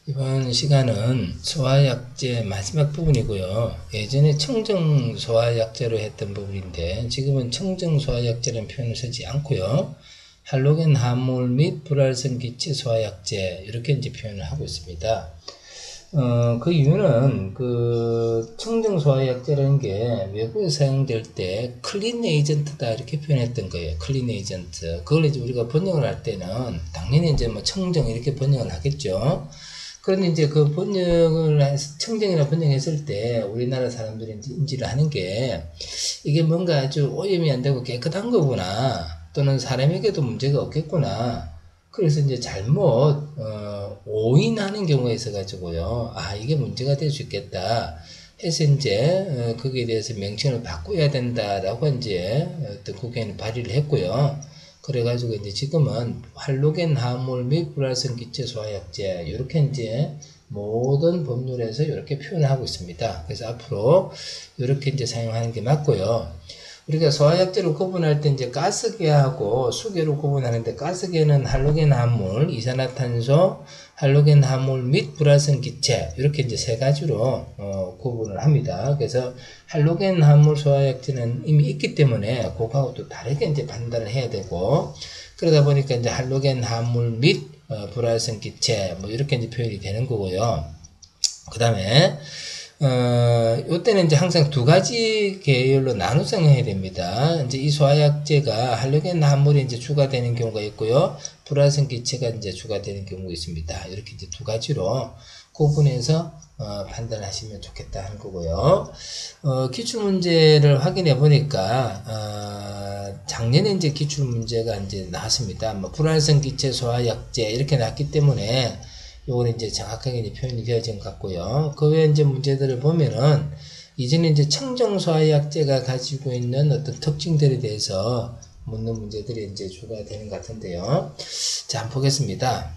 이번 시간은 소화약제 마지막 부분이고요. 예전에 청정 소화약제로 했던 부분인데 지금은 청정 소화약제라는 표현을 쓰지 않고요. 할로겐 함몰 및 불활성 기체 소화약제 이렇게 이제 표현을 하고 있습니다. 그 이유는 청정 소화약제라는 게 외부에 사용될 때 클린 에이전트다 이렇게 표현했던 거예요. 클린 에이전트. 그걸 이제 우리가 번역을 할 때는 당연히 이제 뭐 청정 이렇게 번역을 하겠죠. 그런데 이제 그 번역을 해서 청정이라 번역했을 때 우리나라 사람들이 이제 인지를 하는 게 이게 뭔가 아주 오염이 안 되고 깨끗한 거구나, 또는 사람에게도 문제가 없겠구나. 그래서 이제 잘못 오인하는 경우가 있어가지고요, 아 이게 문제가 될 수 있겠다 해서 이제 거기에 대해서 명칭을 바꿔야 된다라고 이제 어떤 국회의원이 발의를 했고요. 그래가지고 이제 지금은 할로겐 함몰 및 불활성 기체 소화약제 이렇게 이제 모든 법률에서 이렇게 표현을 하고 있습니다. 그래서 앞으로 이렇게 이제 사용하는 게 맞고요. 우리가 소화약제로 구분할 때 이제 가스계하고 수계로 구분하는데, 가스계는 할로겐 함몰, 이산화탄소, 할로겐 함몰 및 불활성 기체 이렇게 이제 세 가지로 구분을 합니다. 그래서 할로겐 함몰 소화약제는 이미 있기 때문에 그거하고 또 다르게 이제 판단을 해야 되고, 그러다 보니까 이제 할로겐 함몰 및 불활성 기체 뭐 이렇게 이제 표현이 되는 거고요. 그 다음에 요때는 이제 항상 두 가지 계열로 나눠서 해야 됩니다. 이제 이 소화약제가 할로겐 함몰이 이제 추가되는 경우가 있고요. 불활성 기체가 이제 추가되는 경우가 있습니다. 이렇게 이제 두 가지로 구분해서 판단하시면 좋겠다 하는 거고요. 기출문제를 확인해 보니까, 작년에 이제 기출문제가 이제 나왔습니다. 뭐 불활성 기체 소화약제 이렇게 나왔기 때문에 요거는 이제 정확하게 이제 표현이 되어진 것 같고요. 그 외에 이제 문제들을 보면은 이전에 이제 청정 소화약제가 가지고 있는 어떤 특징들에 대해서 묻는 문제들이 이제 주가 되는 것 같은데요. 자, 한번 보겠습니다.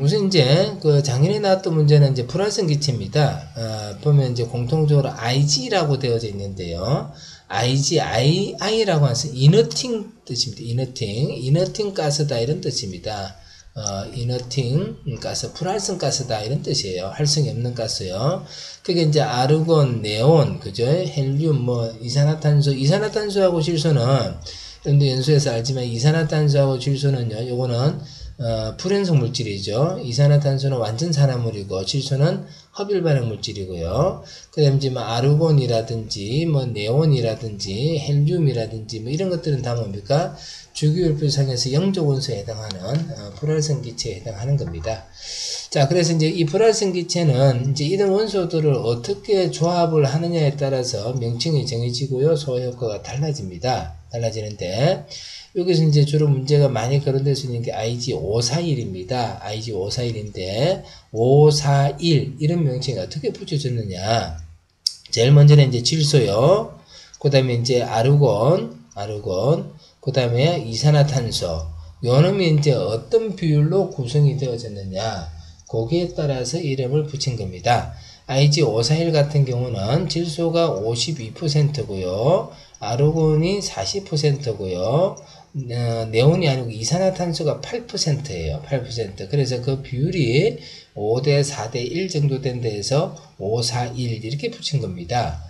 우선 이제 작년에 나왔던 문제는 이제 불활성 기체입니다. 보면 이제 공통적으로 Ig라고 되어져 있는데요. I라고 하는 이너팅 뜻입니다. 이너팅 가스다 이런 뜻입니다. 이너팅 가스, 불활성 가스다 이런 뜻이에요. 활성이 없는 가스요. 그게 이제 아르곤, 네온, 그죠? 헬륨, 뭐 이산화탄소하고 질소는 여러분들 연수에서 알지만 이산화탄소하고 질소는요, 요거는 불연성 물질이죠. 이산화탄소는 완전 산화물이고 질소는 허빌 반응 물질이고요. 그다음에 이제 뭐 아르곤이라든지 뭐 네온이라든지 헬륨이라든지 뭐 이런 것들은 다 뭡니까? 주기율표상에서 영적 원소에 해당하는 불활성 기체에 해당하는 겁니다. 자, 그래서 이제 이 불활성 기체는 이제 이런 원소들을 어떻게 조합을 하느냐에 따라서 명칭이 정해지고요, 소화 효과가 달라지는데, 여기서 이제 주로 문제가 많이 거론될 수 있는 게 IG541입니다. IG541인데 541 이런 명칭이 어떻게 붙여졌느냐? 제일 먼저는 이제 질소요. 그다음에 이제 아르곤, 그다음에 이산화탄소. 요놈이 이제 어떤 비율로 구성이 되어졌느냐? 거기에 따라서 이름을 붙인 겁니다. IG541 같은 경우는 질소가 52%고요. 아르곤이 40%고요. 네온이 아니고 이산화탄소가 8%예요. 8%. 그래서 그 비율이 5대 4대 1 정도 된 데에서 541 이렇게 붙인 겁니다.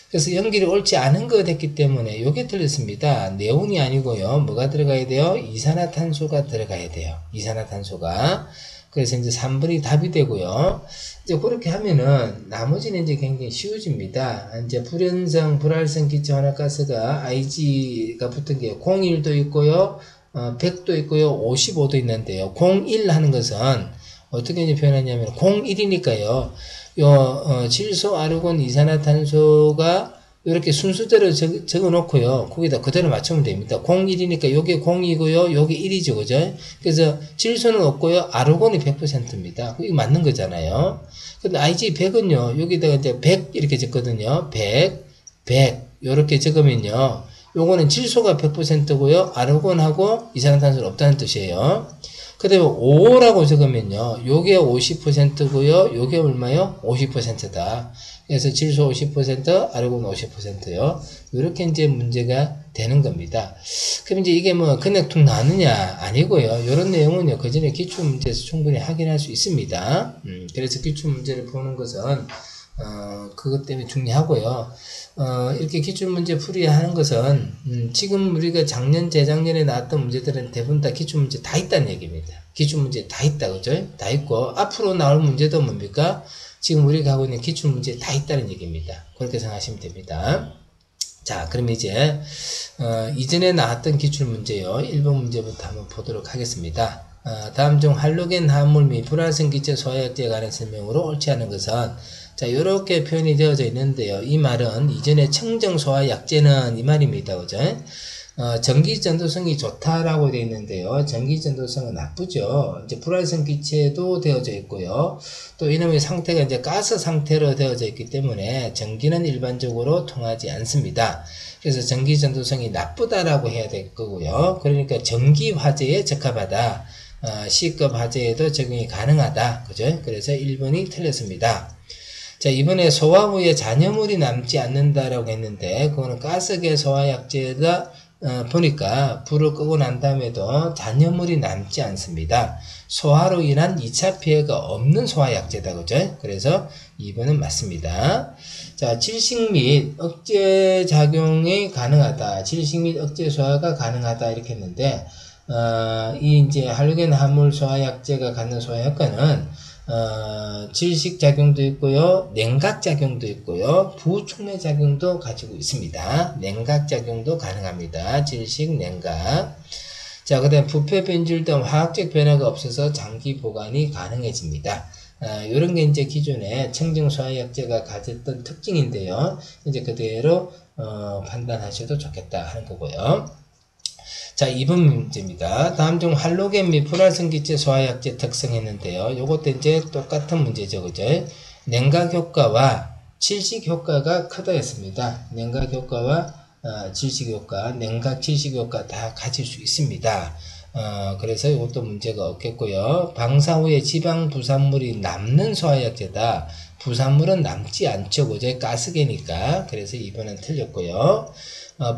그래서 연결이 옳지 않은 거 됐기 때문에 요게 틀렸습니다. 네온이 아니고요. 뭐가 들어가야 돼요? 이산화탄소가 들어가야 돼요. 이산화탄소가. 그래서 이제 3번이 답이 되고요. 이제 그렇게 하면은 나머지는 이제 굉장히 쉬워집니다. 이제 불연성, 불활성 기체 환화가스가 Ig가 붙은 게 01도 있고요, 100도 있고요, 55도 있는데요. 01 하는 것은 어떻게 이제 표현하냐면 01이니까요. 질소, 아르곤, 이산화탄소가 이렇게 순서대로 적어 놓고요. 거기다 그대로 맞추면 됩니다. 01이니까 요게 0이고요. 요게 1이죠. 그죠? 그래서 질소는 없고요. 아르곤이 100%입니다. 이거 맞는 거잖아요. 근데 IG 100은요. 여기다가 이제 100 이렇게 적거든요. 100. 요렇게 적으면요. 요거는 질소가 100%고요. 아르곤하고 이산화탄소는 없다는 뜻이에요. 그 다음에 5라고 적으면요. 요게 50%고요. 요게 얼마요? 50%다. 그래서 질소 50%, 아르곤 50%요. 이렇게 이제 문제가 되는 겁니다. 그럼 이제 이게 뭐 그냥 툭 나느냐? 아니고요. 이런 내용은요, 그 전에 기출문제에서 충분히 확인할 수 있습니다. 그래서 기출문제를 보는 것은, 그것 때문에 중요하고요. 이렇게 기출문제 풀이하는 것은, 지금 우리가 작년, 재작년에 나왔던 문제들은 대부분 다 기출문제 다 있다는 얘기입니다. 기출문제 다 있다, 그죠? 다 있고, 앞으로 나올 문제도 뭡니까? 지금 우리가 하고 있는 기출문제 다 있다는 얘기입니다. 그렇게 생각하시면 됩니다. 자, 그럼 이제, 이전에 나왔던 기출문제요. 1번 문제부터 한번 보도록 하겠습니다. 다음 중 할로겐 화합물 및 불활성 기체 소화약제에 관한 설명으로 옳지 않은 것은, 자, 요렇게 표현이 되어져 있는데요. 이 말은 이전에 청정 소화약제는 이 말입니다. 그죠? 전기 전도성이 좋다라고 되어 있는데요. 전기 전도성은 나쁘죠. 이제 불활성 기체도 되어져 있고요. 또 이놈의 상태가 이제 가스 상태로 되어져 있기 때문에 전기는 일반적으로 통하지 않습니다. 그래서 전기 전도성이 나쁘다라고 해야 될 거고요. 그러니까 전기 화재에 적합하다. C급 화재에도 적용이 가능하다. 그죠? 그래서 1번이 틀렸습니다. 자, 이번에 소화 후에 잔여물이 남지 않는다라고 했는데, 그거는 가스계 소화약제다 보니까 불을 끄고 난 다음에도 잔여물이 남지 않습니다. 소화로 인한 2차 피해가 없는 소화약제다. 그죠? 그래서 2번은 맞습니다. 자, 질식 및 억제 작용이 가능하다. 질식 및 억제 소화가 가능하다. 이렇게 했는데, 이 이제 할로겐 화합물 소화약제가 갖는 소화 효과는 질식 작용도 있고요, 냉각 작용도 있고요, 부촉매 작용도 가지고 있습니다. 냉각 작용도 가능합니다. 질식, 냉각. 자, 그 다음 부패 변질 등 화학적 변화가 없어서 장기 보관이 가능해집니다. 요런 게 이제 기존에 청정 소화약제가 가졌던 특징인데요. 이제 그대로 판단하셔도 좋겠다 하는 거고요. 자, 2번 문제입니다. 다음 중 할로겐 및 불활성 기체 소화약제 특성 했는데요. 요것도 이제 똑같은 문제죠. 그죠? 냉각 효과와 질식 효과가 크다 했습니다. 냉각 효과와 질식 효과, 냉각 질식 효과 다 가질 수 있습니다. 그래서 이것도 문제가 없겠고요. 방사 후에 지방 부산물이 남는 소화약제다. 부산물은 남지 않죠. 그죠? 가스계니까. 그래서 2번은 틀렸고요.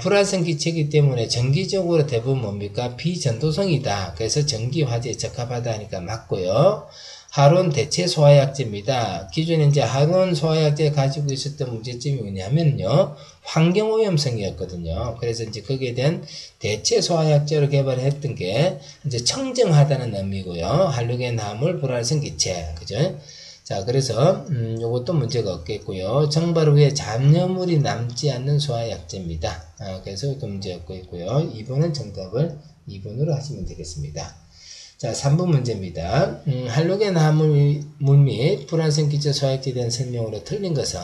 불활성 기체이기 때문에 정기적으로 대부분 뭡니까? 비전도성이다. 그래서 전기 화재에 적합하다 하니까 맞고요. 하론 대체 소화약제입니다. 기존에 이제 하론 소화약제 가지고 있었던 문제점이 뭐냐면요, 환경오염성이었거든요. 그래서 이제 거기에 대한 대체 소화약제로 개발했던 게 이제 청정하다는 의미고요. 할로겐 화합물 불활성 기체, 그죠? 자, 그래서 요것도 문제가 없겠고요. 정발 후에 잔여물이 남지 않는 소화약제입니다. 그래서 이것도 문제 없고 있고요. 2번은 정답을 2번으로 하시면 되겠습니다. 자, 3번 문제입니다. 할로겐 화합물 및 불활성 기체 소화약제에 대한 설명으로 틀린 것은,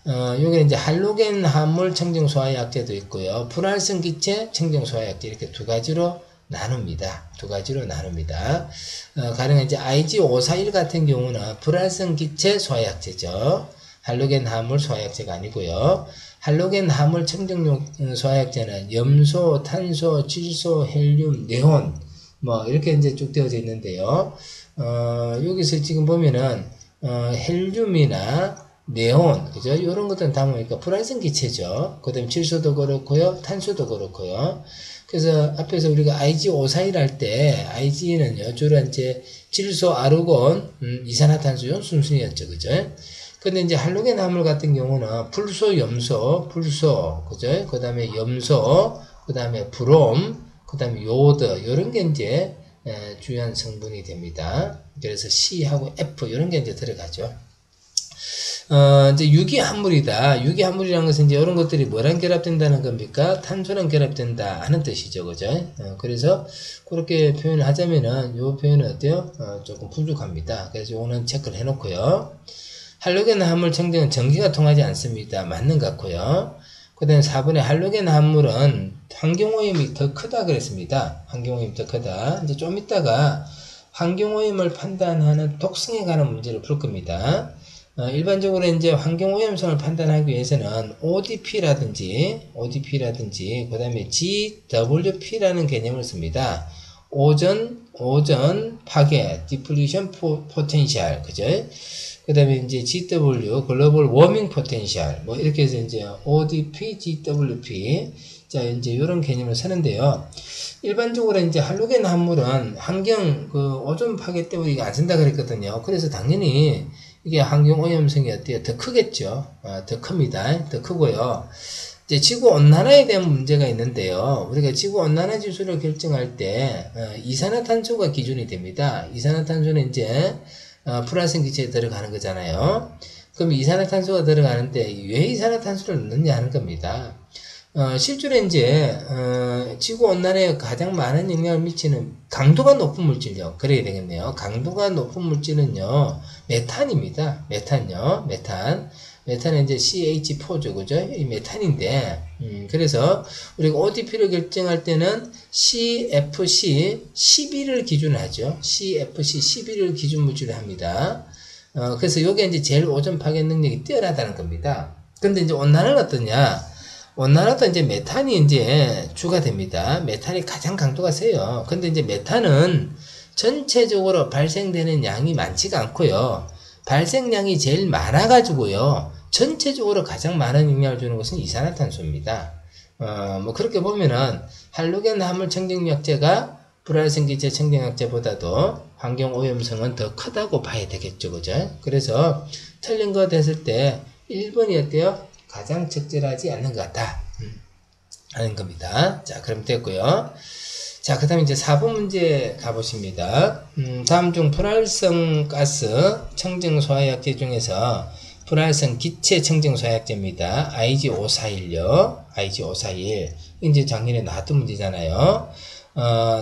여기는 이제 할로겐 화합물 청정 소화약제도 있고요. 불활성 기체 청정 소화약제 이렇게 두 가지로 나눕니다. 두 가지로 나눕니다. 가령 이제 IG541 같은 경우는 불활성 기체 소화약제죠. 할로겐 화합물 소화약제가 아니고요. 할로겐 화합물 청정용 소화약제는 염소, 탄소, 질소, 헬륨, 네온 뭐 이렇게 이제 쭉 되어져 있는데요. 여기서 지금 보면은 헬륨이나 네온, 그죠? 이런 것들은 다 보니까 불활성 기체죠. 그 다음에 질소도 그렇고요, 탄소도 그렇고요. 그래서 앞에서 우리가 IG541 할 때, IG는요, 주로 이제 질소, 아르곤, 이산화탄소 순순이었죠. 그죠? 근데 이제 할로겐 화합물 같은 경우는 불소, 염소, 불소, 그죠? 그 다음에 염소, 그 다음에 브롬, 그 다음에 요오드, 이런 게 이제 주요한 성분이 됩니다. 그래서 C하고 F, 이런 게 이제 들어가죠. 이제 유기합물이다. 유기합물이라는 것은 이제 이런 것들이 뭐랑 결합된다는 겁니까? 탄소랑 결합된다 하는 뜻이죠. 그죠? 그래서 그렇게 표현을 하자면은 요 표현은 어때요? 조금 부족합니다. 그래서 요거는 체크를 해놓고요. 할로겐 화합물 청정은 전기가 통하지 않습니다. 맞는 것 같고요. 그 다음에 4번에 할로겐 화합물은 환경오염이 더 크다 그랬습니다. 환경오염이 더 크다. 이제 좀 이따가 환경오염을 판단하는 독성에 관한 문제를 풀 겁니다. 일반적으로 이제 환경오염성을 판단하기 위해서는 ODP라든지, 그 다음에 GWP라는 개념을 씁니다. 오전 파괴, Depletion Potential, 그죠? 그 다음에 이제 GW, 글로벌 워밍 포텐셜, 뭐 이렇게 해서 이제 ODP, GWP, 자, 이제 이런 개념을 쓰는데요. 일반적으로 이제 할로겐 합물은 환경 오존 파괴 때문에 이게 안 쓴다 그랬거든요. 그래서 당연히 이게 환경 오염성이 어때요? 더 크겠죠. 더 큽니다. 더 크고요. 이제 지구 온난화에 대한 문제가 있는데요. 우리가 지구 온난화 지수를 결정할 때 이산화탄소가 기준이 됩니다. 이산화탄소는 이제 플라스틱 기체에 들어가는 거잖아요. 그럼 이산화탄소가 들어가는데 왜 이산화탄소를 넣느냐 하는 겁니다. 실제로 이제 지구 온난화에 가장 많은 영향을 미치는 강도가 높은 물질요. 그래야 되겠네요. 강도가 높은 물질은요, 메탄입니다. 메탄요, 메탄. 메탄은 이제 CH4죠, 그죠? 이 메탄인데, 그래서 우리가 ODP를 결정할 때는 CFC 11을 기준으로 하죠. CFC 11을 기준 물질로 합니다. 그래서 요게 이제 제일 오존 파괴 능력이 뛰어나다는 겁니다. 근데 이제 온난화는 어떠냐? 온난화도 이제 메탄이 이제 주가 됩니다. 메탄이 가장 강도가 세요. 근데 이제 메탄은 전체적으로 발생되는 양이 많지가 않고요. 발생량이 제일 많아가지고요. 전체적으로 가장 많은 영향을 주는 것은 이산화탄소입니다. 뭐 그렇게 보면은 할로겐 화물 청정력제가 불활성 기체 청정력제보다도 환경 오염성은 더 크다고 봐야 되겠죠, 그죠? 그래서 틀린 거 됐을 때 1번이 어때요? 가장 적절하지 않는 것 같다 하는 겁니다. 자, 그럼 됐고요. 자, 그 다음에 이제 4번 문제 가보십니다. 다음 중 불활성 가스 청정 소화약제 중에서 불활성 기체 청정 소화약제입니다. IG541요. IG541. 이제 작년에 나왔던 문제잖아요.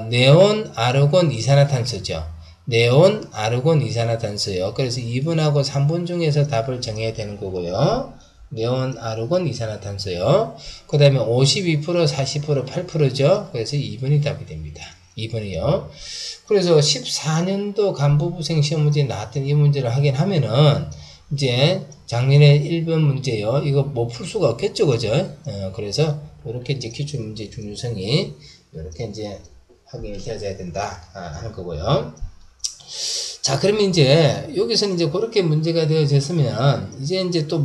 네온, 아르곤, 이산화탄소죠. 네온, 아르곤, 이산화탄소요. 그래서 2번하고 3번 중에서 답을 정해야 되는 거고요. 네온, 아르곤, 이산화탄소요. 그 다음에 52%, 40%, 8%죠. 그래서 2번이 답이 됩니다. 2번이요. 그래서 14년도 간부부생 시험 문제에 나왔던 이 문제를 하긴 하면은, 이제 작년에 1번 문제요. 이거 뭐 풀 수가 없겠죠, 그죠? 그래서 이렇게 이제 기출 문제 중요성이 이렇게 이제 확인이 되어져야 된다 하는 거고요. 자, 그러면 이제 여기서는 이제 그렇게 문제가 되어졌으면 이제 또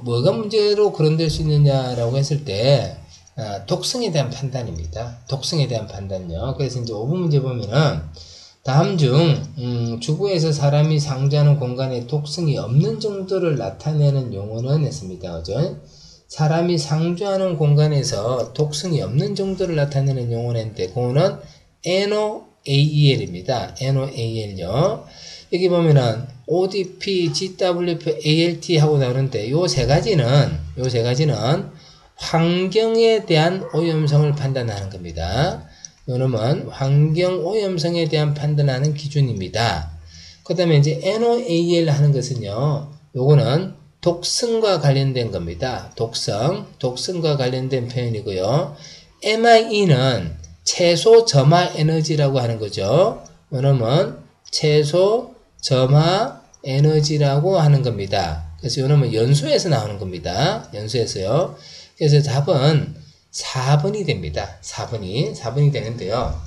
뭐가 문제로 거론될 수 있느냐라고 했을 때 독성에 대한 판단입니다. 독성에 대한 판단요. 그래서 이제 5번 문제 보면은 다음 중 주부에서 사람이 상주하는 공간에 독성이 없는 정도를 나타내는 용어는 했습니다. 그죠? 사람이 상주하는 공간에서 독성이 없는 정도를 나타내는 용어는 했는데 그거는 NOAEL입니다. NOAEL요. 여기 보면은 ODP, GWP, ALT 하고 나오는데 요 세 가지는 환경에 대한 오염성을 판단하는 겁니다. 요놈은 환경 오염성에 대한 판단하는 기준입니다. 그 다음에 이제 NOAEL 하는 것은요, 요거는 독성과 관련된 겁니다. 독성과 관련된 표현이고요. MIE는 최소 점화 에너지라고 하는 거죠. 요놈은 최소 점화 에너지라고 하는 겁니다. 그래서 요놈은 연소에서 나오는 겁니다. 연소에서요. 그래서 답은 4번이 됩니다. 4번이 되는데요.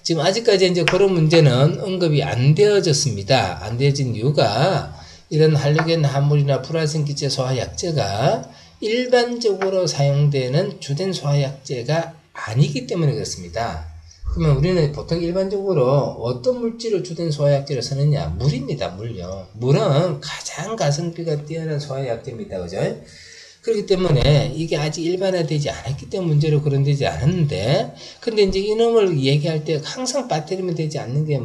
지금 아직까지 이제 그런 문제는 언급이 안 되어졌습니다. 안 되어진 이유가 이런 할로겐 화물이나 불활성 기체 소화약제가 일반적으로 사용되는 주된 소화약제가 아니기 때문에 그렇습니다. 그러면 우리는 보통 일반적으로 어떤 물질을 주된 소화약제로 쓰느냐? 물입니다. 물요. 물은 가장 가성비가 뛰어난 소화약제입니다. 그죠? 그렇기 때문에 이게 아직 일반화되지 않았기 때문에 문제로 거론되지 않았는데, 근데 이제 이놈을 얘기할 때 항상 빠뜨리면 되지 않는 게,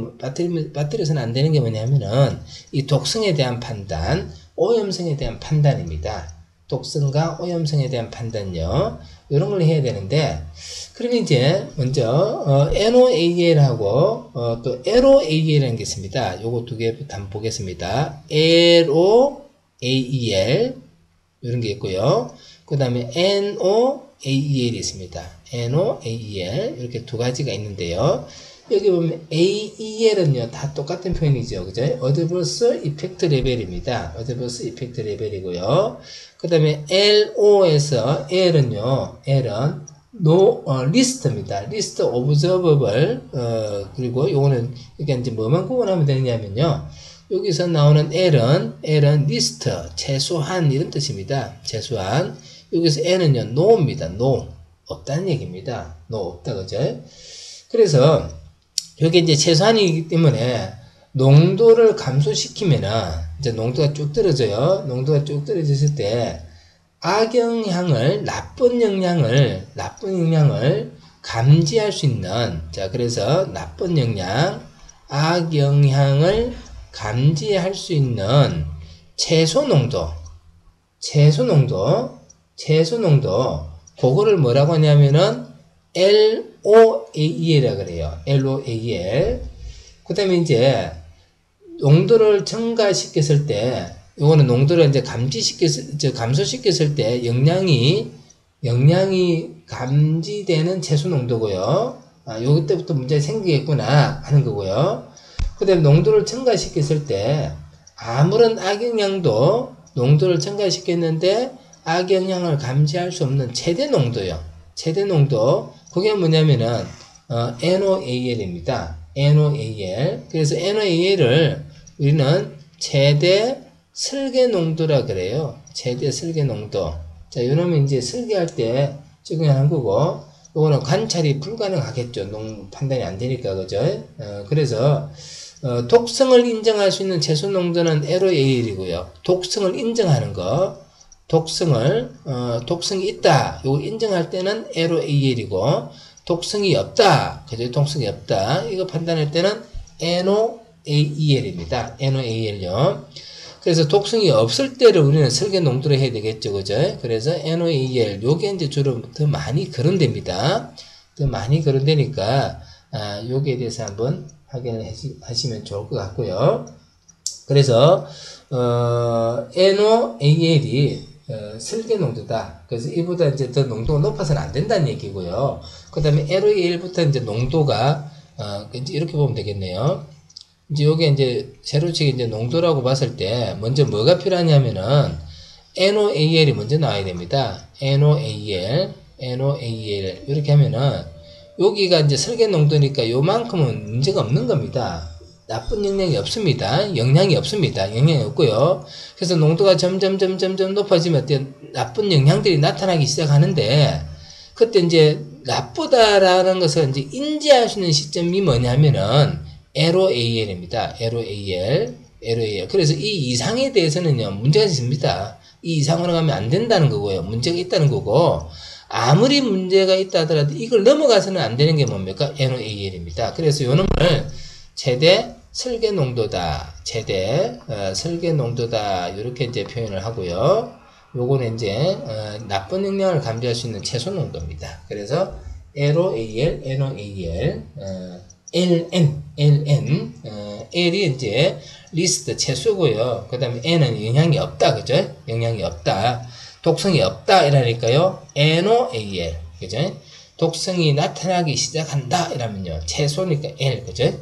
빠뜨려서는 안 되는 게 뭐냐면은 이 독성에 대한 판단, 오염성에 대한 판단입니다. 독성과 오염성에 대한 판단요. 이런 걸 해야 되는데, 그러면 이제 먼저 NOAEL하고 또 LOAEL이라는 게 있습니다. 요거 두 개부터 한번 보겠습니다. LOAEL 이런 게 있고요. 그 다음에 NOAEL이 있습니다. NOAEL 이렇게 두 가지가 있는데요. 여기 보면 AEL은요 다 똑같은 표현이죠. 그죠? Adverse Effect Level입니다. Adverse Effect Level이고요. 그 다음에 LO에서 L은요, L은 리스트입니다. List Observable, 그리고 요거는, 이게 이제 뭐만 구분하면 되느냐면요. 여기서 나오는 L은 리스트, 최소한, 이런 뜻입니다. 최소한. 여기서 N은요, no입니다. no. 없다는 얘기입니다. 없다, 그죠? 그래서 여기 이제 최소한이기 때문에 농도를 감소시키면은 이제 농도가 쭉 떨어져요. 농도가 쭉 떨어졌을 때 악영향을, 나쁜 영향을 감지할 수 있는, 자, 그래서 나쁜 영향, 악영향을 감지할 수 있는 최소 농도, 그거를 뭐라고 하냐면은 LOAEL이라 그래요. LOAEL. 그 다음에 이제 농도를 증가시켰을 때, 요거는 농도를 이제 감소시켰을 때 영향이 감지되는 최소 농도고요. 요기 때부터 문제가 생기겠구나 하는 거고요. 그 다음에 농도를 증가시켰을 때 아무런 악영향도 농도를 증가시켰는데 악영향을 감지할 수 없는 최대 농도요. 최대 농도. 그게 뭐냐면은 NOAL입니다. NOAL. 그래서 NOAL을 우리는 최대 설계 농도라 그래요. 최대 설계 농도. 자, 요놈은 이제 설계할 때 적용하는 거고, 요거는 관찰이 불가능하겠죠. 판단이 안 되니까, 그죠? 그래서, 독성을 인정할 수 있는 최소 농도는 LOAL이고요. 독성을 인정하는 거, 독성이 있다. 요거 인정할 때는 LOAL이고, 독성이 없다. 그죠? 독성이 없다. 이거 판단할 때는 NOAEL입니다. NOAL요. 그래서 독성이 없을 때를 우리는 설계 농도로 해야 되겠죠. 그죠? 그래서 NOAEL, 요게 이제 주로 더 많이 거론됩니다. 더 많이 거론되니까, 요기에 대해서 한번 확인을 하시면 좋을 것 같고요. 그래서, NOAEL이, 설계 농도다. 그래서 이보다 이제 더 농도가 높아서는 안 된다는 얘기고요. 그 다음에 LOAEL부터 이제 농도가, 이제 이렇게 보면 되겠네요. 이제 요게 이제 세로치기 이제 농도라고 봤을 때 먼저 뭐가 필요하냐면은 NOAEL이 먼저 나와야 됩니다. NOAEL 이렇게 하면은 여기가 이제 설계 농도니까 요만큼은 문제가 없는 겁니다. 나쁜 영향이 없습니다. 영향이 없고요. 그래서 농도가 점점 높아지면 어떤 나쁜 영향들이 나타나기 시작하는데, 그때 이제 나쁘다라는 것을 이제 인지할 수 있는 시점이 뭐냐면은 LOAL입니다. LOAL. 그래서 이 이상에 대해서는요, 문제가 있습니다. 이 이상으로 가면 안 된다는 거고요. 문제가 있다는 거고, 아무리 문제가 있다 하더라도 이걸 넘어가서는 안 되는 게 뭡니까? NOAL입니다. 그래서 요 놈을 최대 설계 농도다. 설계 농도다. 이렇게 이제 표현을 하고요. 요거는 이제, 나쁜 영향을 감지할 수 있는 최소 농도입니다. 그래서 LOAL, NOAL, L이 이제 리스트 최소고요. 그 다음에 N은 영향이 없다. 그죠? 영향이 없다. 독성이 없다. 이라니까요. NOAL. 그죠? 독성이 나타나기 시작한다. 이라면요. 최소니까 L. 그죠?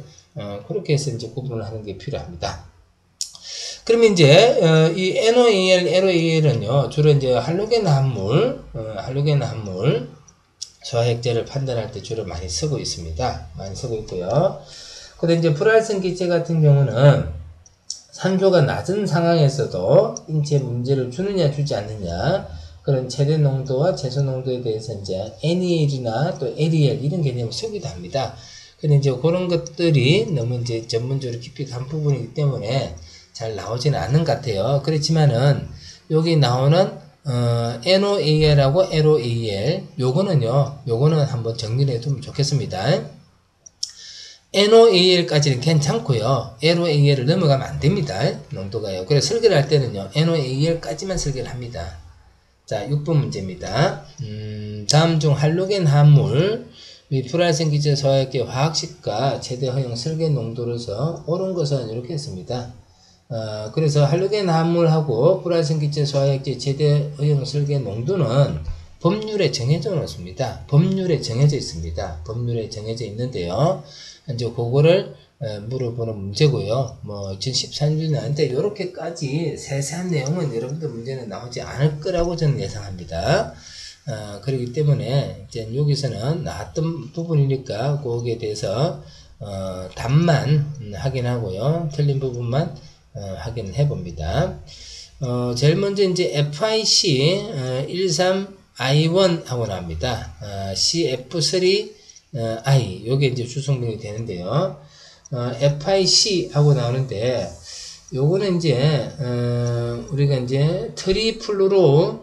그렇게 해서 이제 구분을 하는 게 필요합니다. 그러면 이제, 이 NOAL, LOAL은요, 주로 이제 할로겐 합물, 소화액제를 판단할 때 주로 많이 쓰고 있습니다. 많이 쓰고 있고요. 근데 이제 불활성 기체 같은 경우는 산소가 낮은 상황에서도 인체에 문제를 주느냐 주지 않느냐, 그런 최대 농도와 최소 농도에 대해서 이제 NEL이나 또 LEL 이런 개념을 쓰기도 합니다. 근데 이제 그런 것들이 너무 이제 전문적으로 깊이 간 부분이기 때문에 잘 나오지는 않는 것 같아요. 그렇지만은 여기 나오는 NOAL하고 LOAL 요거는 한번 정리를 해두면 좋겠습니다. NOAL까지는 괜찮고요. LOAL을 넘어가면 안 됩니다. 농도가요. 그래서 설계를 할 때는요, NOAL까지만 설계를 합니다. 자, 6번 문제입니다. 다음 중 할로겐 합물 및 불활성 기체 소화액계 화학식과 최대 허용 설계 농도로서 옳은 것은 이렇게 했습니다. 그래서 할로겐 합물하고 불활성 기체 소화액제 최대 허용 설계 농도는 법률에 정해져 있습니다. 법률에 정해져 있는데요. 이제 그거를 물어보는 문제고요. 뭐 2014년인데 이렇게까지 세세한 내용은 여러분들 문제는 나오지 않을 거라고 저는 예상합니다. 그렇기 때문에 이제 여기서는 나왔던 부분이니까 거기에 대해서 답만 확인하고요. 틀린 부분만 확인을 해봅니다. 제일 먼저 이제 FIC 13 I1 하고 나옵니다. CF3 I 요게 이제 주성분이 되는데요. FIC 하고 나오는데 요거는 이제 우리가 이제 트리플루로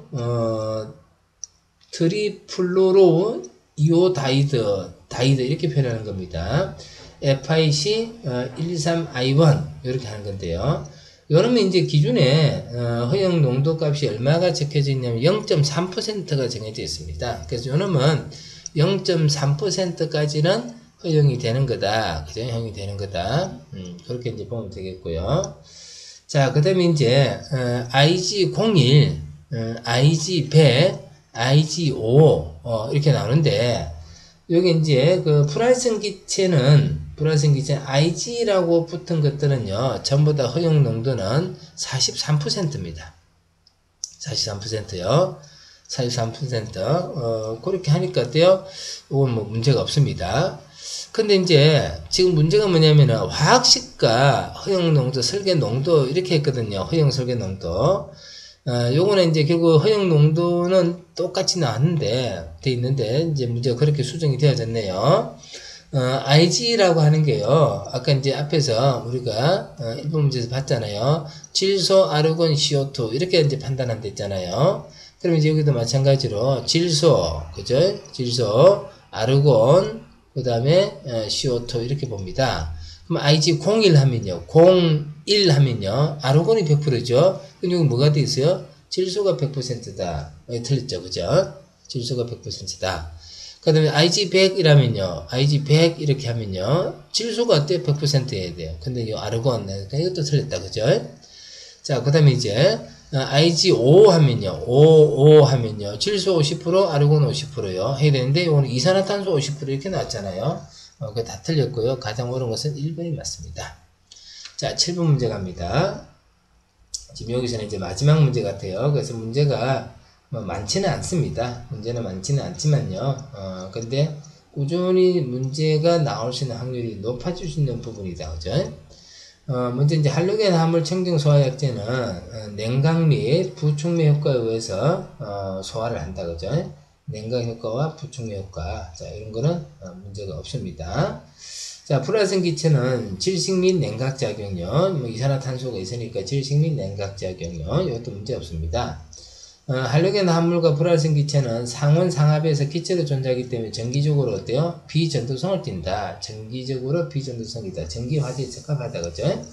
다이드 이렇게 표현하는 겁니다. FIC 13I1 이렇게 하는 건데요. 여러분 이제 기준에 허용 농도 값이 얼마가 적혀져 있냐면 0.3%가 정해져 있습니다. 그래서 요놈은 0.3%까지는 허용이 되는 거다. 그죠? 허용이 되는 거다. 그렇게 이제 보면 되겠고요. 자, 그 다음에 이제 IG01, IG100, IG5 이렇게 나오는데 여기 이제 그 불활성 기체는 IG라고 붙은 것들은요, 전부 다 허용 농도는 43%입니다. 43%요. 43%. 그렇게 하니까 어때요? 이건 뭐 문제가 없습니다. 근데 이제 지금 문제가 뭐냐면은 화학식과 허용 농도, 설계 농도 이렇게 했거든요. 허용 설계 농도. 요거는 이제 결국 허용 농도는 똑같이 나왔는데, 돼 있는데, 이제 문제가 그렇게 수정이 되어졌네요. IG라고 하는 게요, 아까 이제 앞에서 우리가 1번 문제에서 봤잖아요. 질소, 아르곤, CO2 이렇게 이제 판단한다 했잖아요. 그럼 이제 여기도 마찬가지로 질소, 그죠? 질소, 아르곤, 그 다음에 CO2 이렇게 봅니다. 그럼 IG01 하면요, 01 하면요, 아르곤이 100%죠? 그럼 여기 뭐가 돼 있어요? 질소가 100%다. 틀렸죠, 그죠? 질소가 100%다. 그 다음에 IG100이라면요, IG100 이렇게 하면요, 질소가 어때요? 100%여야 돼요. 근데 이 아르곤, 이것도 틀렸다, 그죠? 자, 그 다음에 이제 IG5 하면요, 55 하면요, 질소 50%, 아르곤 50%요. 해야 되는데, 이거는 이산화탄소 50% 이렇게 나왔잖아요. 그거 다 틀렸고요. 가장 옳은 것은 1번이 맞습니다. 자, 7번 문제 갑니다. 지금 여기서는 이제 마지막 문제 같아요. 그래서 문제가 뭐 많지는 않습니다. 문제는 많지는 않지만요. 근데 꾸준히 문제가 나올 수 있는 확률이 높아질 수 있는 부분이다. 그죠? 먼저 이제 할로겐 화물 청정 소화약제는 냉각 및 부촉매 효과에 의해서 소화를 한다. 그죠? 냉각 효과와 부촉매 효과. 자, 이런 거는 문제가 없습니다. 자, 불활성 기체는 질식 및 냉각 작용요. 뭐 이산화탄소가 있으니까 질식 및 냉각 작용요. 이것도 문제 없습니다. 할로겐 화물과 불활성 기체는 상온 상압에서 기체로 존재하기 때문에 정기적으로 어때요? 비전도성을 띈다. 정기적으로 비전도성이다. 전기 화재에 적합하다. 그죠?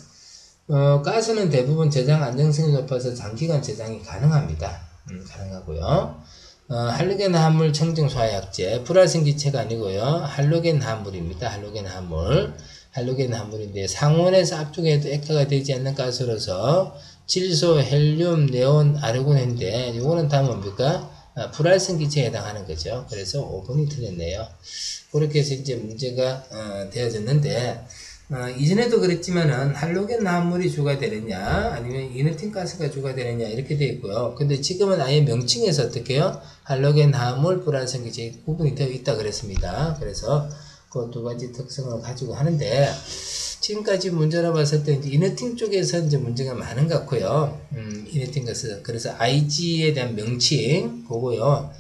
가스는 대부분 저장 안정성이 높아서 장기간 저장이 가능합니다. 가능하고요. 할로겐 화물 청정 소화약제, 불활성 기체가 아니고요. 할로겐 화물입니다. 할로겐 화물. 할로겐 화물인데 상온에서 압축해도 액화가 되지 않는 가스로서 질소, 헬륨, 네온, 아르곤인데 이거는 다 뭡니까? 불활성 기체에 해당하는 거죠. 그래서 5번이 틀렸네요. 그렇게 해서 이제 문제가 되어졌는데 이전에도 그랬지만은 할로겐 화물이 주가 되느냐 아니면 이너팅 가스가 주가 되느냐 이렇게 되어 있고요. 근데 지금은 아예 명칭에서 어떻게 해요? 할로겐 화물, 불활성 기체 구분이 되어 있다 그랬습니다. 그래서 그 두 가지 특성을 가지고 하는데 지금까지 문제로 봤을 때 이제 이너팅 쪽에서 이제 문제가 많은 것 같고요. 이너팅 가스. 그래서 IG에 대한 명칭 보고요.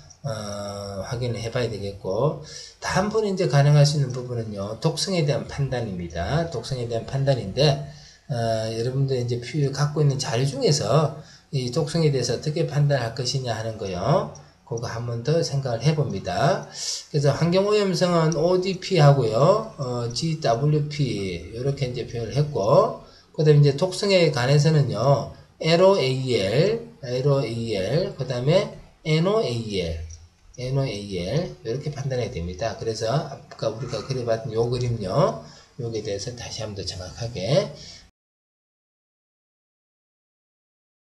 확인을 해봐야 되겠고, 다음번에 이제 가능할 수 있는 부분은요, 독성에 대한 판단입니다. 독성에 대한 판단인데, 여러분들 이제 갖고 있는 자료 중에서 이 독성에 대해서 어떻게 판단할 것이냐 하는 거요. 그거 한 번 더 생각을 해봅니다. 그래서 환경오염성은 ODP 하고요, GWP, 이렇게 이제 표현을 했고, 그 다음에 이제 독성에 관해서는요, LOAL, 그 다음에 NOAL, 이렇게 판단해야 됩니다. 그래서 아까 우리가 그려봤던 요 그림요, 요게 대해서 다시 한번 더 정확하게